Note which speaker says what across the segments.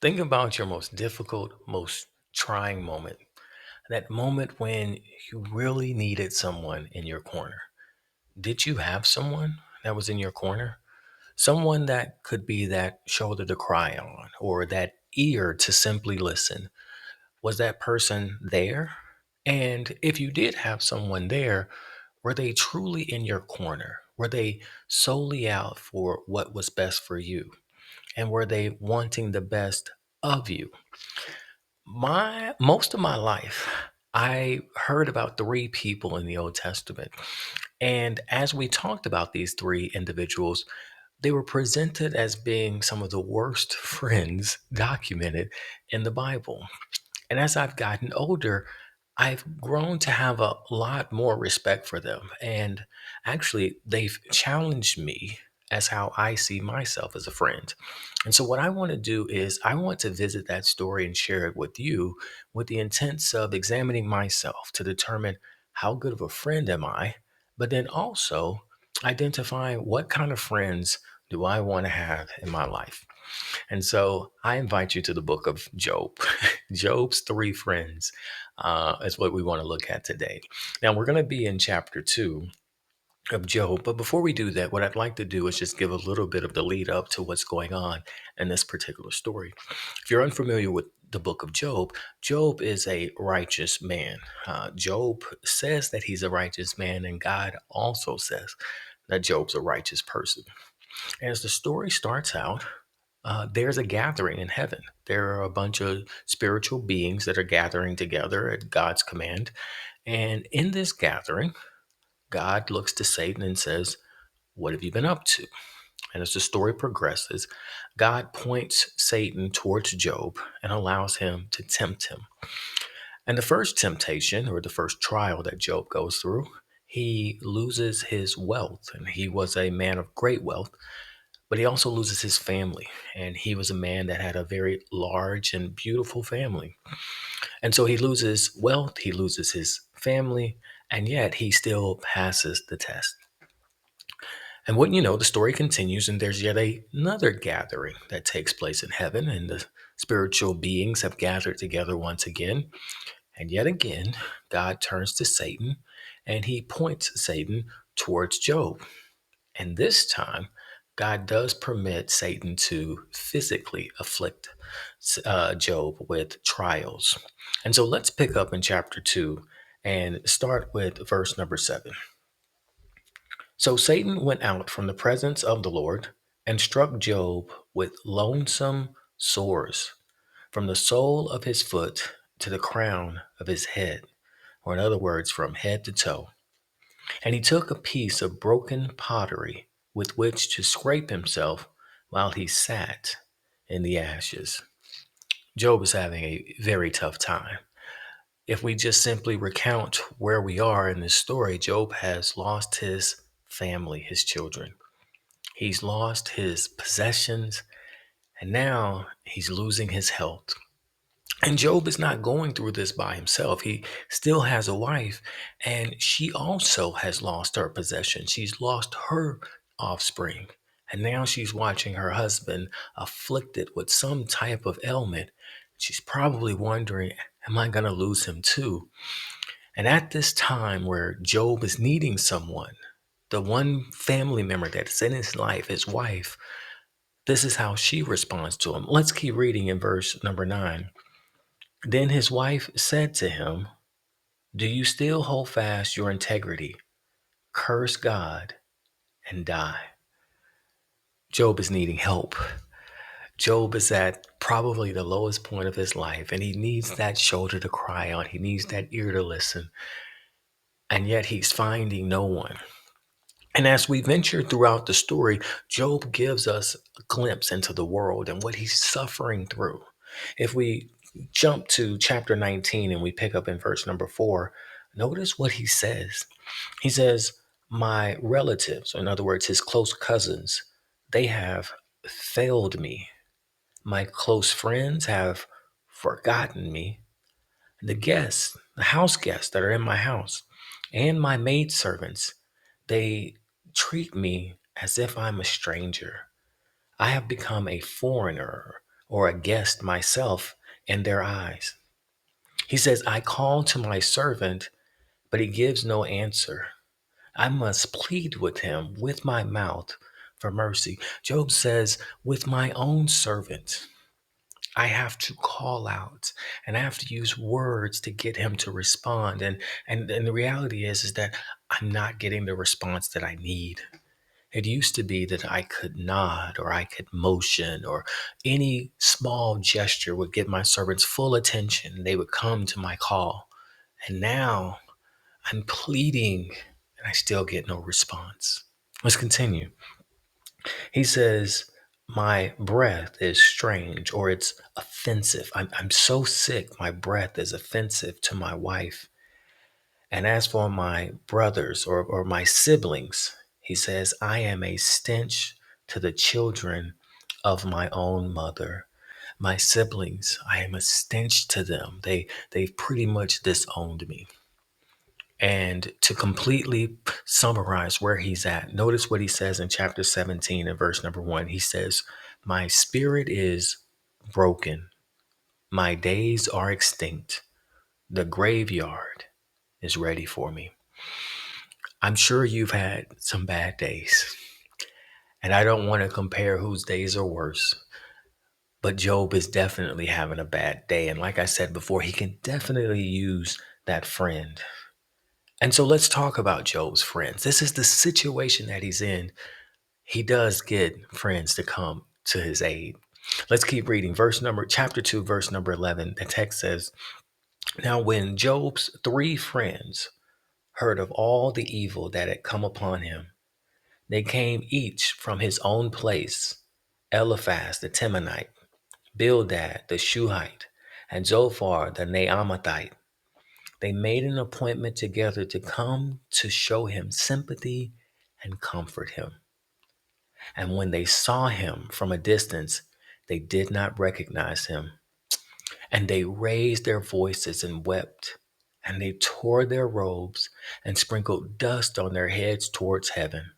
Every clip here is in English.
Speaker 1: Think about your most difficult, most trying moment. That moment when you really needed someone in your corner. Did you have someone that was in your corner? Someone that could be that shoulder to cry on or that ear to simply listen. Was that person there? And if you did have someone there, were they truly in your corner? Were they solely out for what was best for you? And were they wanting the best of you? My most of my life, I heard about three people in the Old Testament. And as we talked about these three individuals, they were presented as being some of the worst friends documented in the Bible. And as I've gotten older, I've grown to have a lot more respect for them. And actually, they've challenged me as how I see myself as a friend. And so, what I want to do is, I want to visit that story and share it with you with the intents of examining myself to determine how good of a friend am I, but then also identifying what kind of friends do I want to have in my life. And so I invite you to the book of Job. Job's three friends is what we want to look at today. Now, we're going to be in chapter 2 of Job. But before we do that, what I'd like to do is just give a little bit of the lead up to what's going on in this particular story. If you're unfamiliar with the book of Job, Job is a righteous man. Job says that he's a righteous man, and God also says that Job's a righteous person. As the story starts out, there's a gathering in heaven. There are a bunch of spiritual beings that are gathering together at God's command. And in this gathering, God looks to Satan and says, "What have you been up to?" And as the story progresses, God points Satan towards Job and allows him to tempt him. And the first temptation, or the first trial that Job goes through, he loses his wealth. And he was a man of great wealth, but he also loses his family. And he was a man that had a very large and beautiful family. And so he loses wealth, he loses his family, and yet he still passes the test. And what you know, the story continues, and there's yet another gathering that takes place in heaven, and the spiritual beings have gathered together once again. And yet again, God turns to Satan and he points Satan towards Job. And this time, God does permit Satan to physically afflict Job with trials. And so let's pick up in chapter 2 and start with verse number 7. So Satan went out from the presence of the Lord and struck Job with lonesome sores from the sole of his foot to the crown of his head, or in other words, from head to toe. And he took a piece of broken pottery with which to scrape himself while he sat in the ashes. Job is having a very tough time. If we just simply recount where we are in this story, Job has lost his family, his children. He's lost his possessions, and now he's losing his health. And Job is not going through this by himself. He still has a wife, and she also has lost her possession. She's lost her offspring. And now she's watching her husband afflicted with some type of ailment. She's probably wondering, am I going to lose him too? And at this time where Job is needing someone, the one family member that's in his life, his wife, this is how she responds to him. Let's keep reading in verse number 9. Then his wife said to him, "Do you still hold fast your integrity? Curse God and die." Job is needing help. Job is at probably the lowest point of his life, and he needs that shoulder to cry on. He needs that ear to listen. And yet he's finding no one. And as we venture throughout the story, Job gives us a glimpse into the world and what he's suffering through. If we jump to chapter 19 and we pick up in verse number 4, notice what he says. He says, "My relatives," in other words, his close cousins, "they have failed me. My close friends have forgotten me. The house guests that are in my house, and my maidservants, they treat me as if I'm a stranger. I have become a foreigner or a guest myself in their eyes. He says, I call to my servant, but he gives no answer. I must plead with him with my mouth for mercy. Job says, with my own servant, I have to call out and I have to use words to get him to respond. And the reality is that I'm not getting the response that I need. It used to be that I could nod or I could motion or any small gesture would get my servants full attention. They would come to my call. And now I'm pleading and I still get no response. Let's continue. He says, my breath is strange or it's offensive. I'm so sick. My breath is offensive to my wife. And as for my brothers or my siblings, he says, I am a stench to the children of my own mother. My siblings, I am a stench to them. They've pretty much disowned me. And to completely summarize where he's at, notice what he says in chapter 17 and verse number 1. He says, my spirit is broken. My days are extinct. The graveyard is ready for me. I'm sure you've had some bad days, and I don't want to compare whose days are worse, but Job is definitely having a bad day. And like I said before, he can definitely use that friend. And so let's talk about Job's friends. This is the situation that he's in. He does get friends to come to his aid. Let's keep reading. Chapter 2, verse number 11. The text says, now when Job's three friends heard of all the evil that had come upon him, they came each from his own place: Eliphaz the Temanite, Bildad the Shuhite, and Zophar the Naamathite. They made an appointment together to come to show him sympathy and comfort him. And when they saw him from a distance, they did not recognize him. And they raised their voices and wept, and they tore their robes and sprinkled dust on their heads towards heaven.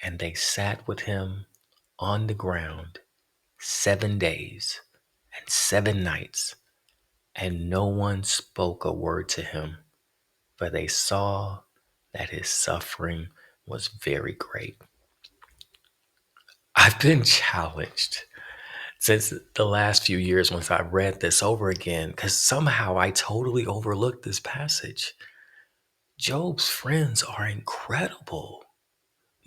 Speaker 1: And they sat with him on the ground 7 days and 7 nights, and no one spoke a word to him, for they saw that his suffering was very great. I've been challenged since the last few years once I read this over again, because somehow I totally overlooked this passage. Job's friends are incredible.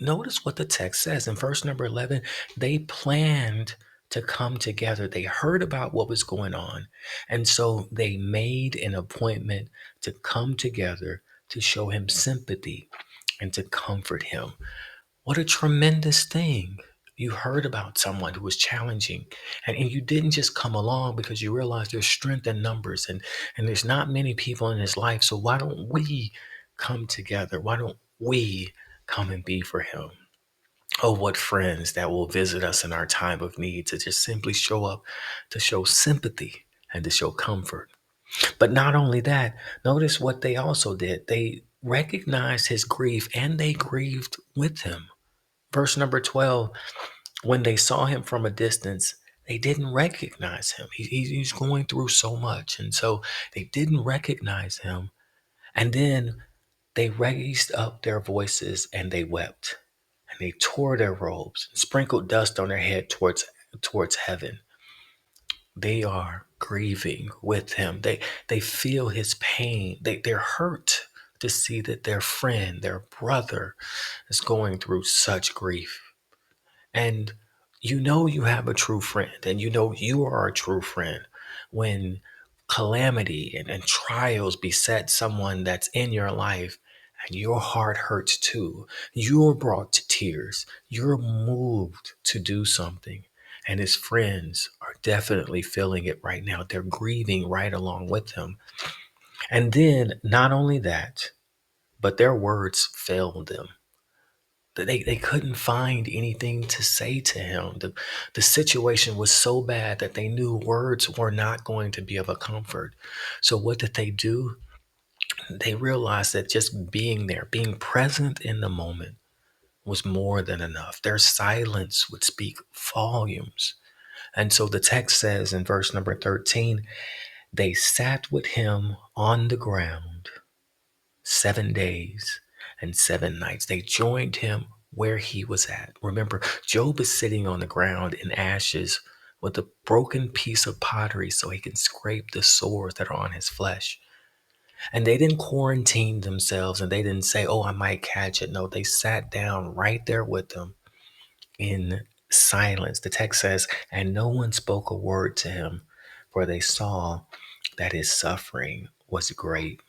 Speaker 1: Notice what the text says in verse number 11. They planned to come together. They heard about what was going on. And so they made an appointment to come together to show him sympathy and to comfort him. What a tremendous thing. You heard about someone who was challenging, and you didn't just come along because you realized there's strength in numbers, and there's not many people in his life. So why don't we come together? Why don't we come and be for him? Oh, what friends that will visit us in our time of need to just simply show up, to show sympathy and to show comfort. But not only that, notice what they also did. They recognized his grief and they grieved with him. Verse number 12, when they saw him from a distance, they didn't recognize him. He's going through so much. And so they didn't recognize him. And then they raised up their voices and they wept. And they tore their robes and sprinkled dust on their head towards heaven. They are grieving with him. They feel his pain. They're hurt to see that their friend, their brother, is going through such grief. And you know you have a true friend, and you know you are a true friend when calamity and trials beset someone that's in your life and your heart hurts too. You're brought to tears. You're moved to do something. And his friends are definitely feeling it right now. They're grieving right along with him. And then not only that, but their words failed them. They couldn't find anything to say to him. The situation was so bad that they knew words were not going to be of a comfort. So what did they do? They realized that just being there, being present in the moment was more than enough. Their silence would speak volumes. And so the text says in verse number 13, they sat with him on the ground 7 days and 7 nights. They joined him where he was at. Remember, Job is sitting on the ground in ashes with a broken piece of pottery so he can scrape the sores that are on his flesh. And they didn't quarantine themselves and they didn't say, oh, I might catch it. No, they sat down right there with him in silence. The text says, and no one spoke a word to him, for they saw that his suffering was great.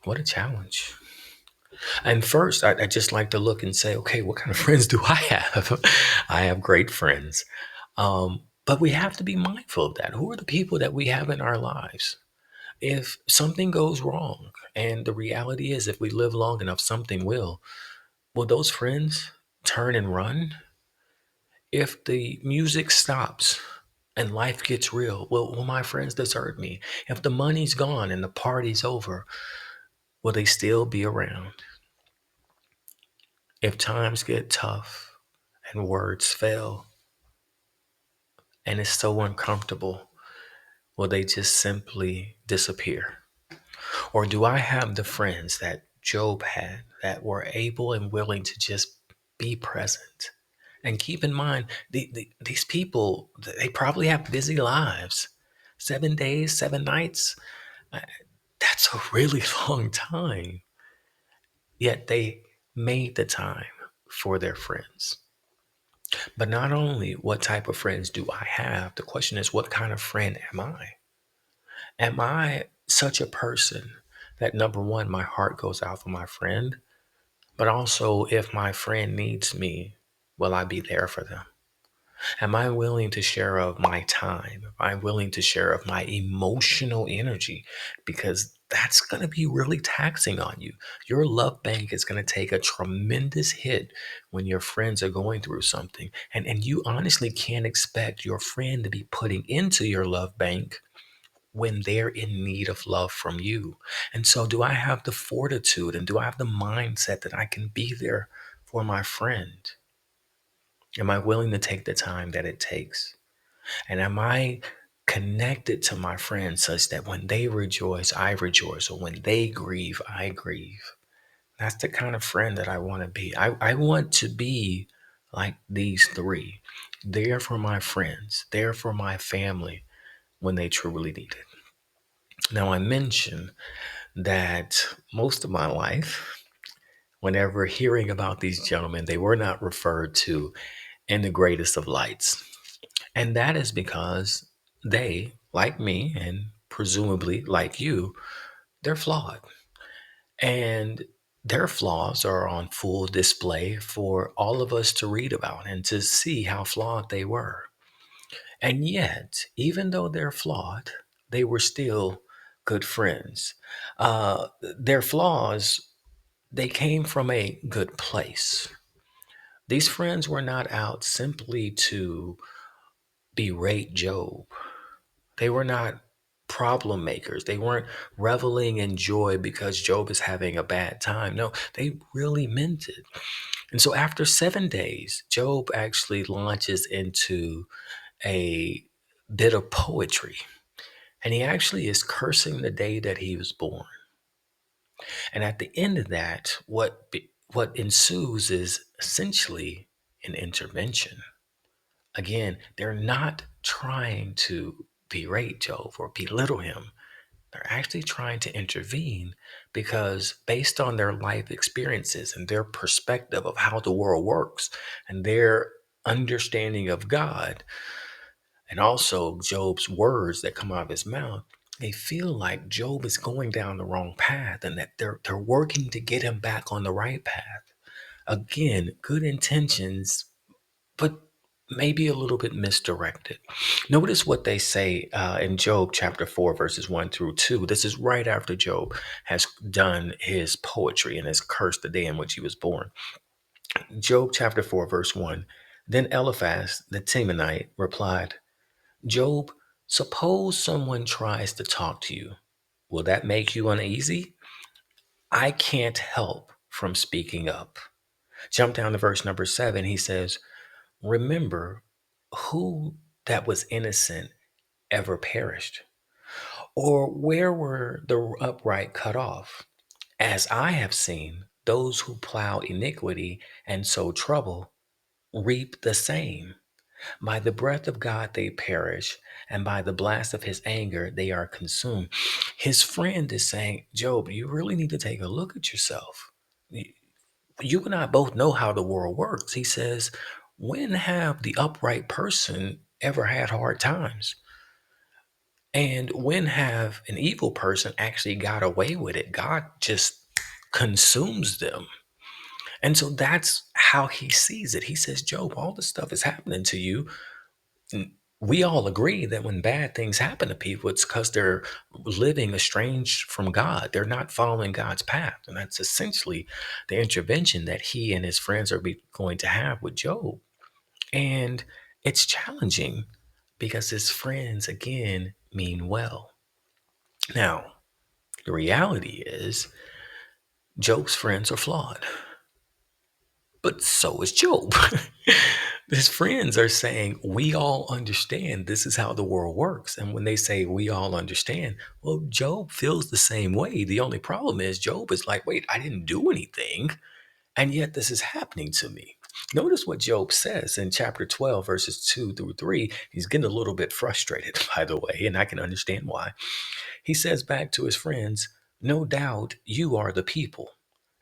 Speaker 1: What a challenge. And first, I just like to look and say, okay, what kind of friends do I have? I have great friends. But we have to be mindful of that. Who are the people that we have in our lives? If something goes wrong, and the reality is, if we live long enough, something will those friends turn and run? If the music stops and life gets real, will my friends desert me? If the money's gone and the party's over, will they still be around? If times get tough and words fail and it's so uncomfortable, will they just simply disappear? Or do I have the friends that Job had that were able and willing to just be present? And keep in mind, these people, they probably have busy lives. 7 days, 7 nights, uh, that's a really long time. Yet they made the time for their friends. But not only what type of friends do I have, the question is, what kind of friend am I? Am I such a person that, number one, my heart goes out for my friend, but also if my friend needs me, will I be there for them? Am I willing to share of my time? Am I willing to share of my emotional energy? Because that's going to be really taxing on you. Your love bank is going to take a tremendous hit when your friends are going through something. And you honestly can't expect your friend to be putting into your love bank when they're in need of love from you. And so, do I have the fortitude and do I have the mindset that I can be there for my friend? Am I willing to take the time that it takes? And am I connected to my friends such that when they rejoice, I rejoice, or when they grieve, I grieve? That's the kind of friend that I want to be. I want to be like these three, there for my friends, there for my family when they truly need it. Now, I mentioned that most of my life, whenever hearing about these gentlemen, they were not referred to in the greatest of lights. And that is because they, like me, and presumably like you, they're flawed. And their flaws are on full display for all of us to read about and to see how flawed they were. And yet, even though they're flawed, they were still good friends. Their flaws, they came from a good place. These friends were not out simply to berate Job. They were not problem makers. They weren't reveling in joy because Job is having a bad time. No, they really meant it. And so after 7 days, Job actually launches into a bit of poetry. And he actually is cursing the day that he was born. And at the end of that, what ensues is essentially an intervention. Again, they're not trying to berate Job or belittle him. They're actually trying to intervene because, based on their life experiences and their perspective of how the world works and their understanding of God, and also Job's words that come out of his mouth, they feel like Job is going down the wrong path and that they're working to get him back on the right path. Again, good intentions, but maybe a little bit misdirected. Notice what they say in Job chapter 4, verses 1 through 2. This is right after Job has done his poetry and has cursed the day in which he was born. Job chapter 4, verse 1. Then Eliphaz the Temanite replied, Job, suppose someone tries to talk to you. Will that make you uneasy? I can't help from speaking up. Jump down to verse number 7. He says, remember who that was innocent ever perished? Or where were the upright cut off? As I have seen, those who plow iniquity and sow trouble reap the same. By the breath of God they perish, and by the blast of his anger they are consumed. His friend is saying, Job, you really need to take a look at yourself. You and I both know how the world works. He says, when have the upright person ever had hard times? And when have an evil person actually got away with it? God just consumes them. And so that's how he sees it. He says, Job, all this stuff is happening to you. We all agree that when bad things happen to people, it's because they're living estranged from God. They're not following God's path. And that's essentially the intervention that he and his friends are going to have with Job. And it's challenging because his friends, again, mean well. Now, the reality is, Job's friends are flawed, but so is Job. His friends are saying, we all understand this is how the world works. And when they say we all understand, well, Job feels the same way. The only problem is Job is like, wait, I didn't do anything. And yet this is happening to me. Notice what Job says in chapter 12, verses 2 through 3. He's getting a little bit frustrated, by the way, and I can understand why. He says back to his friends, no doubt you are the people,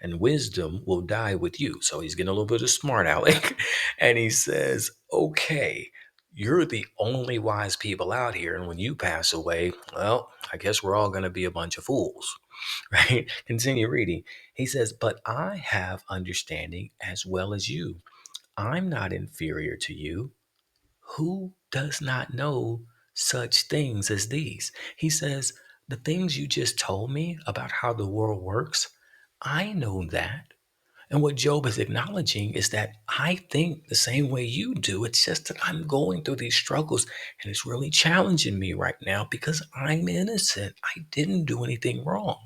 Speaker 1: and wisdom will die with you. So he's getting a little bit of smart aleck. And he says, okay, you're the only wise people out here. And when you pass away, well, I guess we're all going to be a bunch of fools, right? Continue reading. He says, but I have understanding as well as you. I'm not inferior to you. Who does not know such things as these? He says, the things you just told me about how the world works, I know that. And what Job is acknowledging is that I think the same way you do. It's just that I'm going through these struggles and it's really challenging me right now because I'm innocent. I didn't do anything wrong.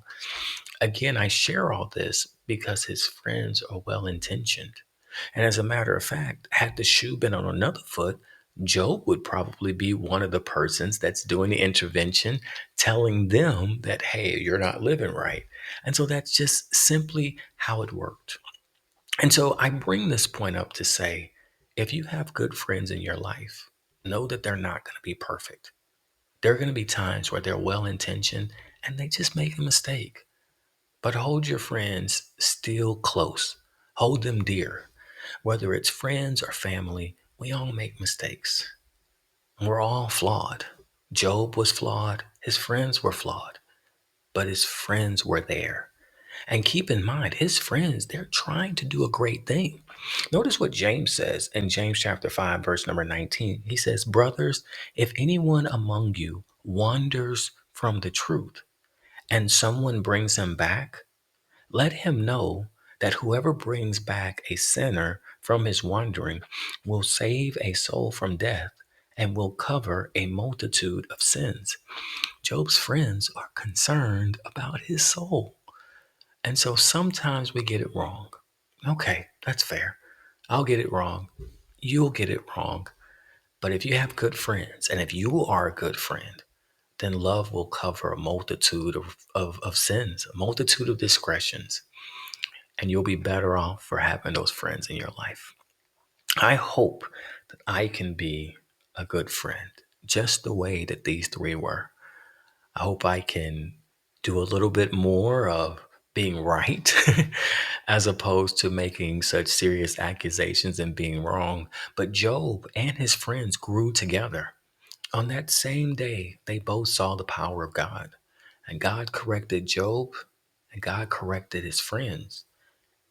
Speaker 1: Again, I share all this because his friends are well intentioned. And as a matter of fact, had the shoe been on another foot, Job would probably be one of the persons that's doing the intervention, telling them that, hey, you're not living right. And so that's just simply how it worked. And so I bring this point up to say, if you have good friends in your life, know that they're not going to be perfect. There are going to be times where they're well intentioned and they just make a mistake. But hold your friends still close. Hold them dear. Whether it's friends or family, we all make mistakes. We're all flawed. Job was flawed. His friends were flawed. But his friends were there. And keep in mind, his friends, they're trying to do a great thing. Notice what James says in James chapter 5, verse number 19. He says, brothers, if anyone among you wanders from the truth and someone brings him back, let him know that whoever brings back a sinner from his wandering will save a soul from death and will cover a multitude of sins. Job's friends are concerned about his soul. And so sometimes we get it wrong. Okay, that's fair. I'll get it wrong. You'll get it wrong. But if you have good friends, and if you are a good friend, then love will cover a multitude of sins, a multitude of discretions, and you'll be better off for having those friends in your life. I hope that I can be a good friend, just the way that these three were. I hope I can do a little bit more of being right as opposed to making such serious accusations and being wrong. But Job and his friends grew together. On that same day, they both saw the power of God. And God corrected Job, and God corrected his friends.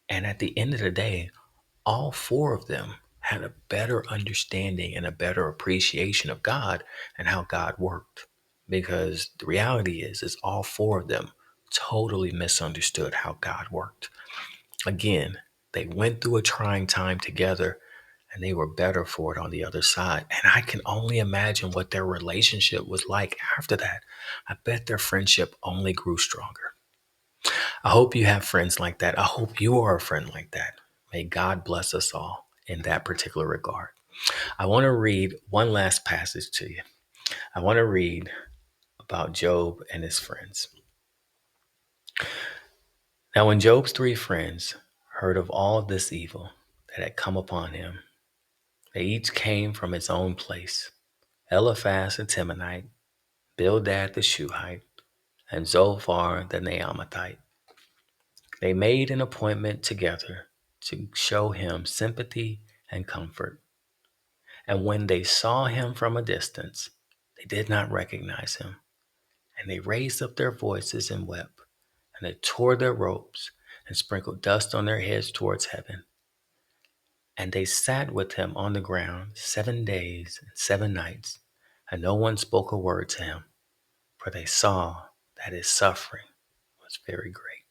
Speaker 1: And at the end of the day, all four of them had a better understanding and a better appreciation of God and how God worked. Because the reality is all four of them totally misunderstood how God worked. Again, they went through a trying time together and they were better for it on the other side. And I can only imagine what their relationship was like after that. I bet their friendship only grew stronger. I hope you have friends like that. I hope you are a friend like that. May God bless us all in that particular regard. I want to read one last passage to you. I want to read about Job and his friends. Now, when Job's three friends heard of all this evil that had come upon him, they each came from his own place: Eliphaz the Temanite, Bildad the Shuhite, and Zophar the Naamathite. They made an appointment together to show him sympathy and comfort. And when they saw him from a distance, they did not recognize him. And they raised up their voices and wept. And they tore their robes and sprinkled dust on their heads towards heaven. And they sat with him on the ground 7 days and 7 nights. And no one spoke a word to him, for they saw that his suffering was very great.